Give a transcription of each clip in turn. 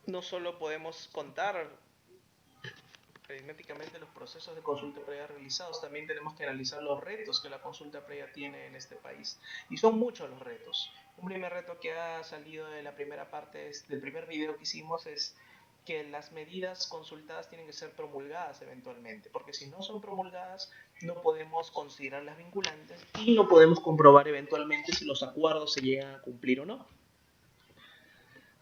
No solo podemos contar aritméticamente los procesos de consulta previa realizados, también tenemos que analizar los retos que la consulta previa tiene en este país. Y son muchos los retos. Un primer reto que ha salido de la primera parte del primer video que hicimos es que las medidas consultadas tienen que ser promulgadas eventualmente, porque si no son promulgadas no podemos considerarlas vinculantes y no podemos comprobar eventualmente si los acuerdos se llegan a cumplir o no.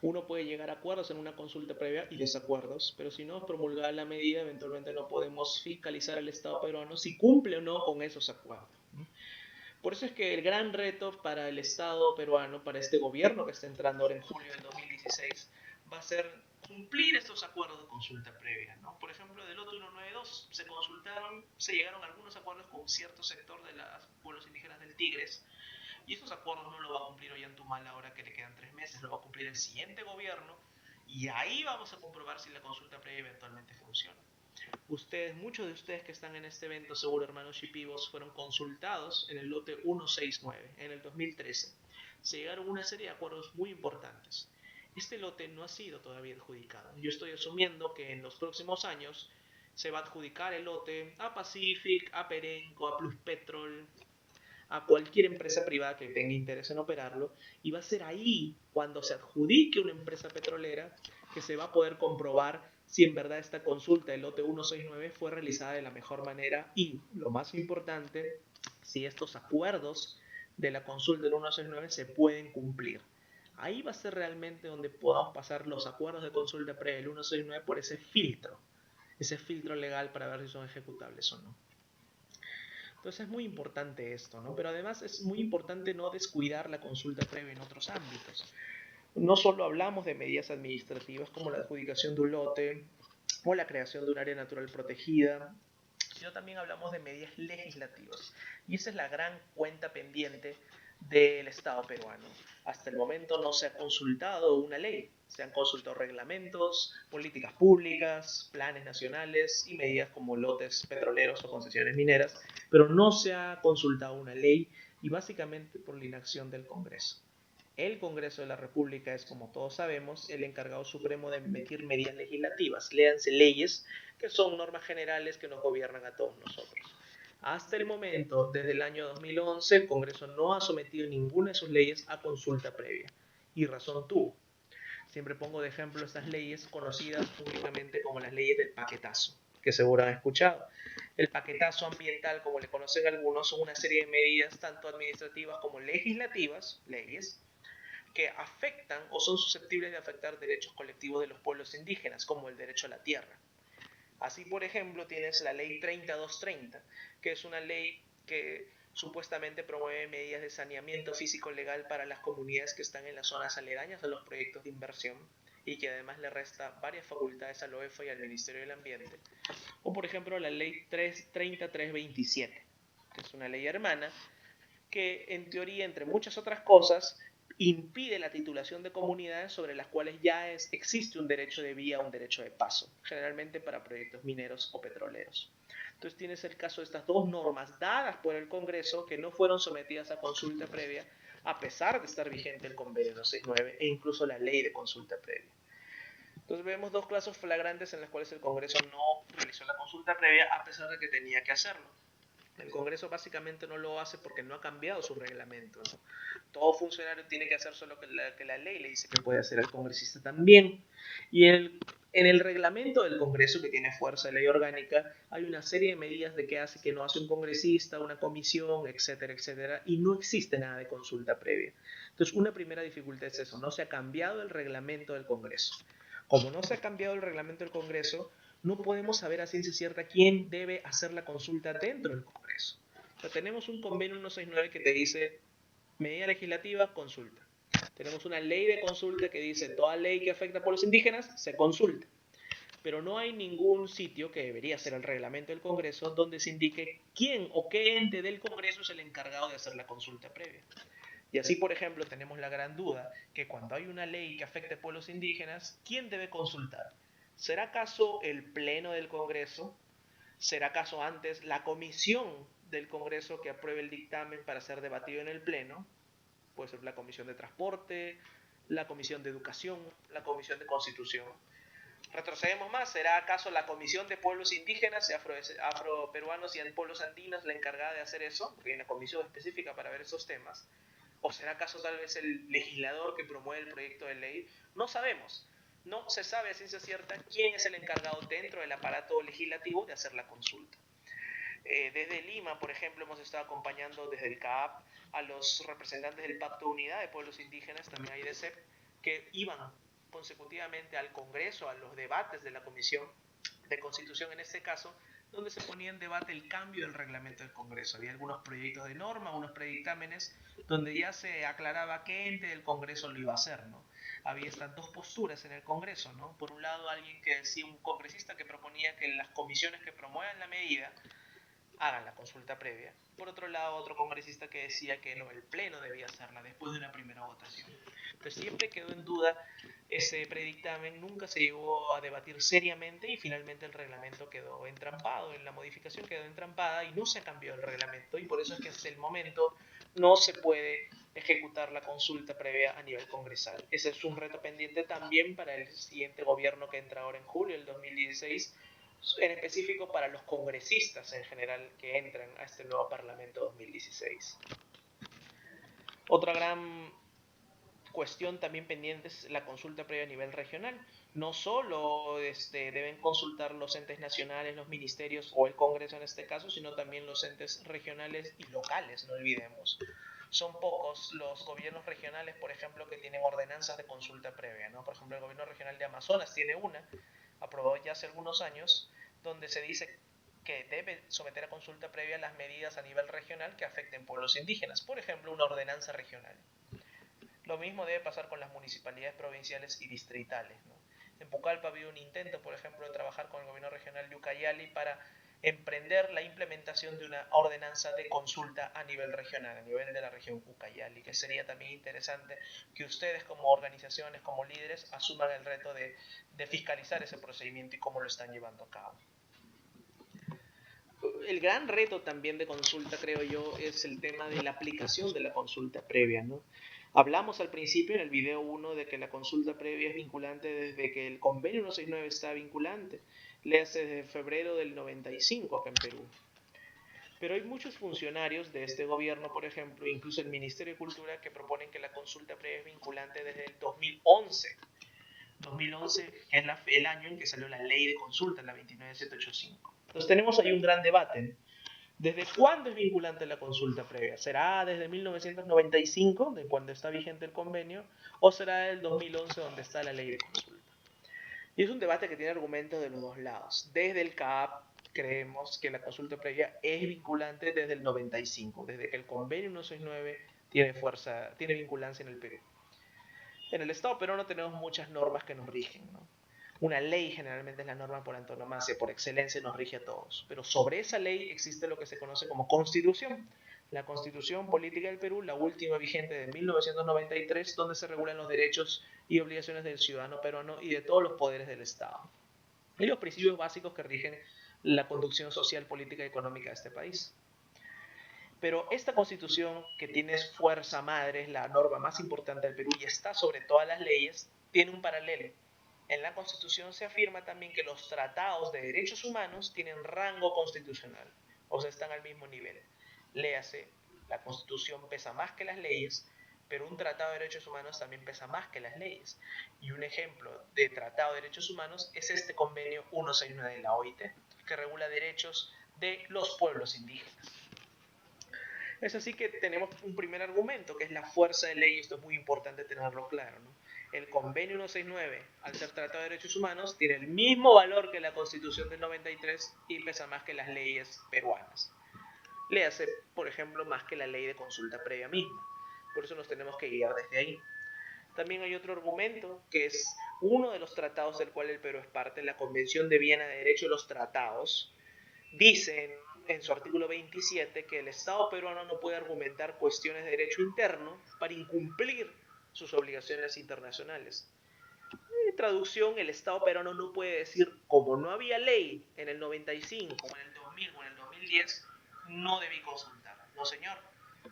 Uno puede llegar a acuerdos en una consulta previa y desacuerdos, pero si no es promulgada la medida, eventualmente no podemos fiscalizar al Estado peruano si cumple o no con esos acuerdos. Por eso es que el gran reto para el Estado peruano, para este gobierno que está entrando ahora en julio del 2016, va a ser cumplir estos acuerdos de consulta previa, ¿no? Por ejemplo, del lote 192 se consultaron, se llegaron a algunos acuerdos con cierto sector de los pueblos indígenas del Tigres, y esos acuerdos no lo va a cumplir Ollantaytambo ahora que le quedan 3 meses, lo va a cumplir el siguiente gobierno, y ahí vamos a comprobar si la consulta previa eventualmente funciona. Muchos de ustedes que están en este evento, seguro hermanos Shipibos, fueron consultados en el lote 169 en el 2013. Se llegaron a una serie de acuerdos muy importantes. Este lote no ha sido todavía adjudicado. Yo estoy asumiendo que en los próximos años se va a adjudicar el lote a Pacific, a Perenco, a Plus Petrol, a cualquier empresa privada que tenga interés en operarlo, y va a ser ahí cuando se adjudique una empresa petrolera que se va a poder comprobar si en verdad esta consulta del lote 169 fue realizada de la mejor manera y, lo más importante, si estos acuerdos de la consulta del 169 se pueden cumplir. Ahí va a ser realmente donde podamos pasar los acuerdos de consulta previa del 169 por ese filtro legal para ver si son ejecutables o no. Entonces es muy importante esto, ¿no? Pero además es muy importante no descuidar la consulta previa en otros ámbitos. No solo hablamos de medidas administrativas como la adjudicación de un lote o la creación de un área natural protegida, sino también hablamos de medidas legislativas. Y esa es la gran cuenta pendiente del Estado peruano. Hasta el momento no se ha consultado una ley, se han consultado reglamentos, políticas públicas, planes nacionales y medidas como lotes petroleros o concesiones mineras, pero no se ha consultado una ley y básicamente por la inacción del Congreso. El Congreso de la República es, como todos sabemos, el encargado supremo de emitir medidas legislativas, léanse leyes, que son normas generales que nos gobiernan a todos nosotros. Hasta el momento, desde el año 2011, el Congreso no ha sometido ninguna de sus leyes a consulta previa. Y razón tuvo. Siempre pongo de ejemplo estas leyes conocidas públicamente como las leyes del paquetazo, que seguro han escuchado. El paquetazo ambiental, como le conocen algunos, son una serie de medidas tanto administrativas como legislativas, leyes, que afectan o son susceptibles de afectar derechos colectivos de los pueblos indígenas, como el derecho a la tierra. Así, por ejemplo, tienes la ley 3230, que es una ley que supuestamente promueve medidas de saneamiento físico legal para las comunidades que están en las zonas aledañas a los proyectos de inversión y que además le resta varias facultades al OEFA y al Ministerio del Ambiente. O, por ejemplo, la ley 33327, que es una ley hermana que en teoría, entre muchas otras cosas, impide la titulación de comunidades sobre las cuales ya existe un derecho de vía, un derecho de paso, generalmente para proyectos mineros o petroleros. Entonces tienes el caso de estas dos normas dadas por el Congreso que no fueron sometidas a consulta previa, a pesar de estar vigente el convenio 269 e incluso la ley de consulta previa. Entonces vemos dos casos flagrantes en los cuales el Congreso no realizó la consulta previa a pesar de que tenía que hacerlo. El Congreso básicamente no lo hace porque no ha cambiado su reglamento, ¿no? Todo funcionario tiene que hacer solo que la ley le dice que puede hacer, el congresista también. Y en el reglamento del Congreso, que tiene fuerza de ley orgánica, hay una serie de medidas de qué hace, que no hace un congresista, una comisión, etcétera, etcétera, y no existe nada de consulta previa. Entonces, una primera dificultad es eso, no se ha cambiado el reglamento del Congreso. Como no se ha cambiado el reglamento del Congreso, no podemos saber a ciencia cierta quién debe hacer la consulta dentro del Congreso. O sea, tenemos un convenio 169 que te dice medida legislativa, consulta. Tenemos una ley de consulta que dice toda ley que afecta a pueblos indígenas se consulta. Pero no hay ningún sitio, que debería ser el reglamento del Congreso, donde se indique quién o qué ente del Congreso es el encargado de hacer la consulta previa. Y así, por ejemplo, tenemos la gran duda que cuando hay una ley que afecte a pueblos indígenas, ¿quién debe consultar? ¿Será acaso el Pleno del Congreso? ¿Será acaso antes la comisión del Congreso que apruebe el dictamen para ser debatido en el Pleno? Puede ser la Comisión de Transporte, la Comisión de Educación, la Comisión de Constitución. Retrocedemos más, ¿será acaso la Comisión de Pueblos Indígenas, afroperuanos y pueblos andinos la encargada de hacer eso? Porque hay una comisión específica para ver esos temas. ¿O será acaso tal vez el legislador que promueve el proyecto de ley? No sabemos. No se sabe a ciencia cierta quién es el encargado dentro del aparato legislativo de hacer la consulta. Desde Lima, por ejemplo, hemos estado acompañando desde el CAAP a los representantes del Pacto de Unidad de Pueblos Indígenas, también hay de CEP, que iban consecutivamente al Congreso, a los debates de la Comisión de Constitución en este caso, donde se ponía en debate el cambio del reglamento del Congreso. Había algunos proyectos de norma, unos predictámenes, donde ya se aclaraba qué ente del Congreso lo iba a hacer, ¿no? Había estas dos posturas en el Congreso, ¿no? Por un lado, alguien que decía, un congresista que proponía que las comisiones que promuevan la medida hagan la consulta previa. Por otro lado, otro congresista que decía que no, el Pleno debía hacerla después de una primera votación. Entonces siempre quedó en duda ese predictamen, nunca se llegó a debatir seriamente y finalmente el reglamento quedó entrampado, en la modificación quedó entrampada y no se cambió el reglamento y por eso es que hasta el momento no se puede ejecutar la consulta previa a nivel congresal. Ese es un reto pendiente también para el siguiente gobierno que entra ahora en julio del 2016, en específico para los congresistas en general que entran a este nuevo Parlamento 2016. Otra gran cuestión también pendiente es la consulta previa a nivel regional. No solo deben consultar los entes nacionales, los ministerios o el Congreso en este caso, sino también los entes regionales y locales, no olvidemos. Son pocos los gobiernos regionales, por ejemplo, que tienen ordenanzas de consulta previa, ¿no? Por ejemplo, el gobierno regional de Amazonas tiene una, aprobada ya hace algunos años, donde se dice que debe someter a consulta previa las medidas a nivel regional que afecten pueblos indígenas, por ejemplo, una ordenanza regional. Lo mismo debe pasar con las municipalidades provinciales y distritales, ¿no? En Pucallpa ha habido un intento, por ejemplo, de trabajar con el gobierno regional de Ucayali para emprender la implementación de una ordenanza de consulta a nivel regional, a nivel de la región Ucayali, que sería también interesante que ustedes como organizaciones, como líderes, asuman el reto de fiscalizar ese procedimiento y cómo lo están llevando a cabo. El gran reto también de consulta, creo yo, es el tema de la aplicación de la consulta previa, ¿no? Hablamos al principio en el video 1 de que la consulta previa es vinculante desde que el convenio 169 está vinculante, le hace desde febrero del 95 acá en Perú. Pero hay muchos funcionarios de este gobierno, por ejemplo, incluso el Ministerio de Cultura, que proponen que la consulta previa es vinculante desde el 2011. 2011 es el año en que salió la ley de consulta, la 29785. Entonces tenemos ahí un gran debate. ¿Desde cuándo es vinculante la consulta previa? ¿Será desde 1995, de cuando está vigente el convenio, o será del 2011, donde está la ley de consulta? Y es un debate que tiene argumentos de los dos lados. Desde el CAP creemos que la consulta previa es vinculante desde el 95, desde que el convenio 169 tiene vinculancia en el Perú. En el Estado peruano tenemos muchas normas que nos rigen, ¿no? Una ley generalmente es la norma por antonomasia, por excelencia nos rige a todos. Pero sobre esa ley existe lo que se conoce como Constitución. La Constitución Política del Perú, la última vigente de 1993, donde se regulan los derechos y obligaciones del ciudadano peruano y de todos los poderes del Estado. Y los principios básicos que rigen la conducción social, política y económica de este país. Pero esta constitución, que tiene fuerza madre, es la norma más importante del Perú y está sobre todas las leyes, tiene un paralelo. En la constitución se afirma también que los tratados de derechos humanos tienen rango constitucional, o sea, están al mismo nivel. Léase, la constitución pesa más que las leyes, pero un tratado de derechos humanos también pesa más que las leyes. Y un ejemplo de tratado de derechos humanos es este convenio 169 de la OIT, que regula derechos de los pueblos indígenas. Es así que tenemos un primer argumento, que es la fuerza de ley, y esto es muy importante tenerlo claro, ¿no? El convenio 169, al ser tratado de derechos humanos, tiene el mismo valor que la Constitución del 93 y pesa más que las leyes peruanas. Le hace, por ejemplo, más que la ley de consulta previa misma. Por eso nos tenemos que guiar desde ahí. También hay otro argumento, que es uno de los tratados del cual el Perú es parte, la Convención de Viena de Derecho de los Tratados, dice en su artículo 27 que el Estado peruano no puede argumentar cuestiones de derecho interno para incumplir sus obligaciones internacionales. En traducción, el Estado peruano no puede decir, como no había ley en el 95, o en el 2000, o en el 2010, no debí consultar. No, señor.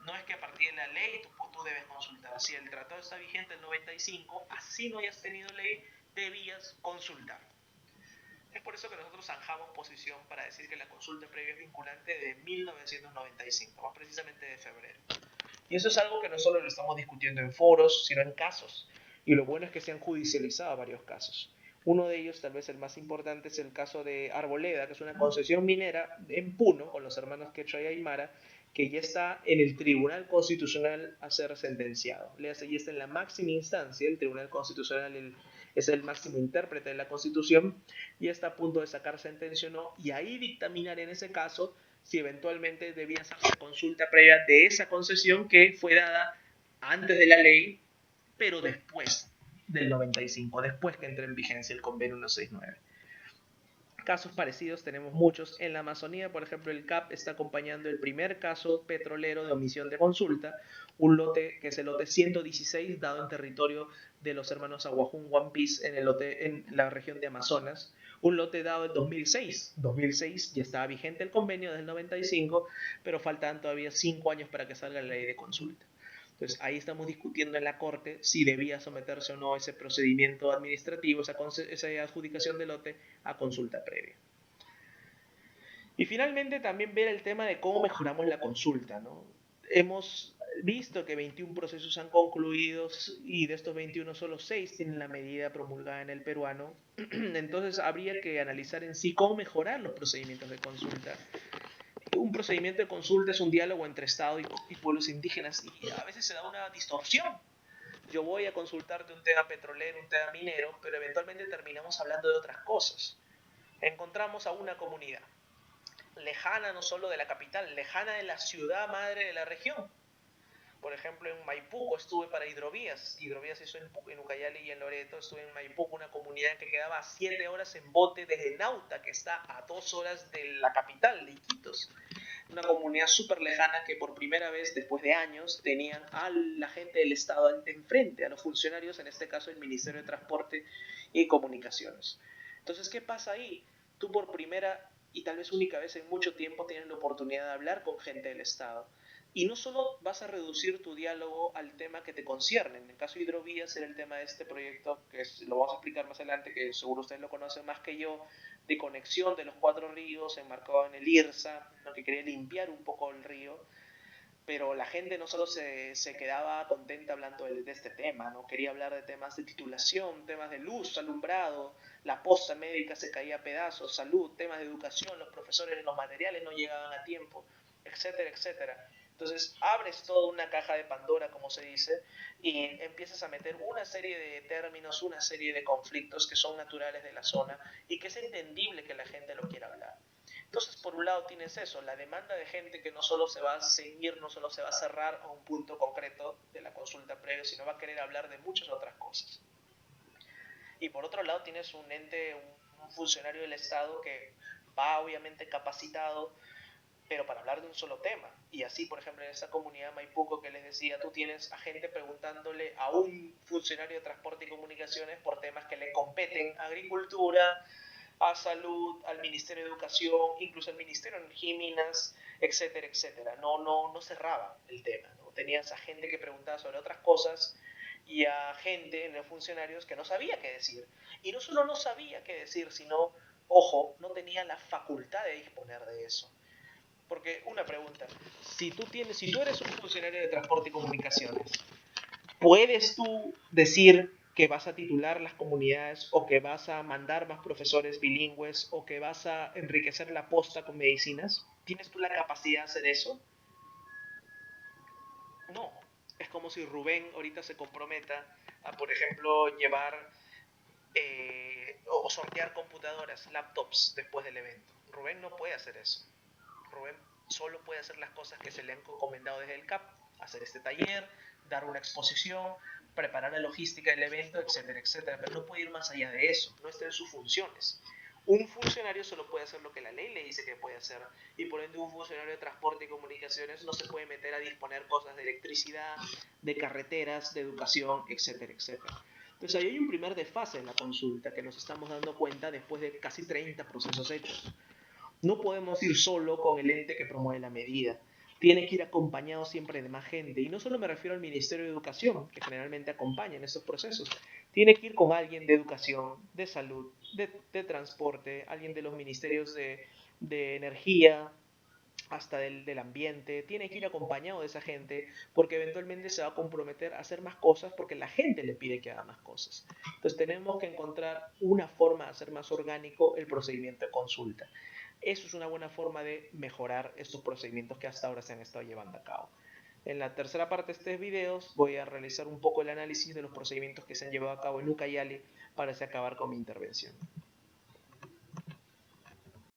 no es que a partir de la ley tú debes consultar. Si el tratado está vigente en el 95, así no hayas tenido ley, debías consultar. Es por eso que nosotros zanjamos posición para decir que la consulta previa es vinculante de 1995, más precisamente de febrero. Y eso es algo que no solo lo estamos discutiendo en foros, sino en casos. Y lo bueno es que se han judicializado varios casos. Uno de ellos, tal vez el más importante, es el caso de Arboleda, que es una concesión minera en Puno, con los hermanos Quechua y Aymara, que ya está en el Tribunal Constitucional a ser sentenciado. Ya está en la máxima instancia, el Tribunal Constitucional es el máximo intérprete de la Constitución, y está a punto de sacar sentencia o no, y ahí dictaminar en ese caso si eventualmente debía hacerse consulta previa de esa concesión que fue dada antes de la ley, pero después del 95, después que entre en vigencia el convenio 169. Casos parecidos tenemos muchos. En la Amazonía, por ejemplo, el CAP está acompañando el primer caso petrolero de omisión de consulta, un lote que es el lote 116 dado en territorio de los hermanos Aguajún One Piece en la región de Amazonas. Un lote dado en 2006. 2006 ya estaba vigente el convenio del 95, pero faltan todavía 5 años para que salga la ley de consulta. Entonces ahí estamos discutiendo en la Corte si debía someterse o no ese procedimiento administrativo, esa adjudicación de lote a consulta previa. Y finalmente también ver el tema de cómo mejoramos la consulta, ¿no? Hemos visto que 21 procesos han concluido y de estos 21 solo 6 tienen la medida promulgada en el peruano. Entonces habría que analizar en sí cómo mejorar los procedimientos de consulta. Un procedimiento de consulta es un diálogo entre Estado y pueblos indígenas y a veces se da una distorsión. Yo voy a consultarte un tema petrolero, un tema minero, pero eventualmente terminamos hablando de otras cosas. Encontramos a una comunidad lejana no solo de la capital, lejana de la ciudad madre de la región. Por ejemplo, en Maipú estuve para hidrovías. Hidrovías hizo en Ucayali y en Loreto. Estuve en Maipú, una comunidad que quedaba a 7 horas en bote desde Nauta, que está a 2 horas de la capital, de Iquitos. Una comunidad súper lejana que por primera vez, después de años, tenían a la gente del Estado enfrente, a los funcionarios, en este caso el Ministerio de Transporte y Comunicaciones. Entonces, ¿qué pasa ahí? Tú por primera y tal vez única vez en mucho tiempo tienes la oportunidad de hablar con gente del Estado. Y no solo vas a reducir tu diálogo al tema que te concierne. En el caso de Hidrovías era el tema de este proyecto, lo vamos a explicar más adelante, que seguro ustedes lo conocen más que yo, de conexión de los 4 ríos, enmarcado en el IRSA, ¿no? Que quería limpiar un poco el río. Pero la gente no solo se quedaba contenta hablando de este tema, ¿no? Quería hablar de temas de titulación, temas de luz, alumbrado, la posta médica se caía a pedazos, salud, temas de educación, los profesores, los materiales no llegaban a tiempo, etcétera, etcétera. Entonces abres toda una caja de Pandora, como se dice, y empiezas a meter una serie de términos, una serie de conflictos que son naturales de la zona y que es entendible que la gente lo quiera hablar. Entonces, por un lado tienes eso, la demanda de gente que no solo se va a ceñir, no solo se va a cerrar a un punto concreto de la consulta previa, sino va a querer hablar de muchas otras cosas. Y por otro lado tienes un ente, un funcionario del Estado que va obviamente capacitado, pero para hablar de un solo tema. Y así, por ejemplo, en esta comunidad de Maipuco que les decía, tú tienes a gente preguntándole a un funcionario de transporte y comunicaciones por temas que le competen, agricultura, a salud, al Ministerio de Educación, incluso al Ministerio de Energía y Minas, etcétera, etcétera. No cerraba el tema, ¿no? Tenías a gente que preguntaba sobre otras cosas y a gente, los funcionarios, que no sabía qué decir. Y no solo no sabía qué decir, sino, ojo, no tenía la facultad de disponer de eso. Porque una pregunta, si tú eres un funcionario de transporte y comunicaciones, ¿puedes tú decir que vas a titular las comunidades o que vas a mandar más profesores bilingües o que vas a enriquecer la posta con medicinas? ¿Tienes tú la capacidad de hacer eso? No. Es como si Rubén ahorita se comprometa a, por ejemplo, llevar o sortear computadoras, laptops después del evento. Rubén no puede hacer eso. Rubén solo puede hacer las cosas que se le han encomendado desde el CAP, hacer este taller, dar una exposición, preparar la logística del evento, etcétera, etcétera, pero no puede ir más allá de eso, no está en sus funciones. Un funcionario solo puede hacer lo que la ley le dice que puede hacer, y por ende un funcionario de transporte y comunicaciones no se puede meter a disponer cosas de electricidad, de carreteras, de educación, etcétera, etcétera. Entonces ahí hay un primer desfase en la consulta que nos estamos dando cuenta después de casi 30 procesos hechos. No podemos ir solo con el ente que promueve la medida. tiene que ir acompañado siempre de más gente. Y no solo me refiero al Ministerio de Educación, que generalmente acompaña en estos procesos. Tiene que ir con alguien de educación, de salud, de transporte, alguien de los ministerios de energía, hasta del ambiente, tiene que ir acompañado de esa gente porque eventualmente se va a comprometer a hacer más cosas porque la gente le pide que haga más cosas. Entonces tenemos que encontrar una forma de hacer más orgánico el procedimiento de consulta. Eso es una buena forma de mejorar estos procedimientos que hasta ahora se han estado llevando a cabo. En la tercera parte de estos videos voy a realizar un poco el análisis de los procedimientos que se han llevado a cabo en Ucayali para así acabar con mi intervención.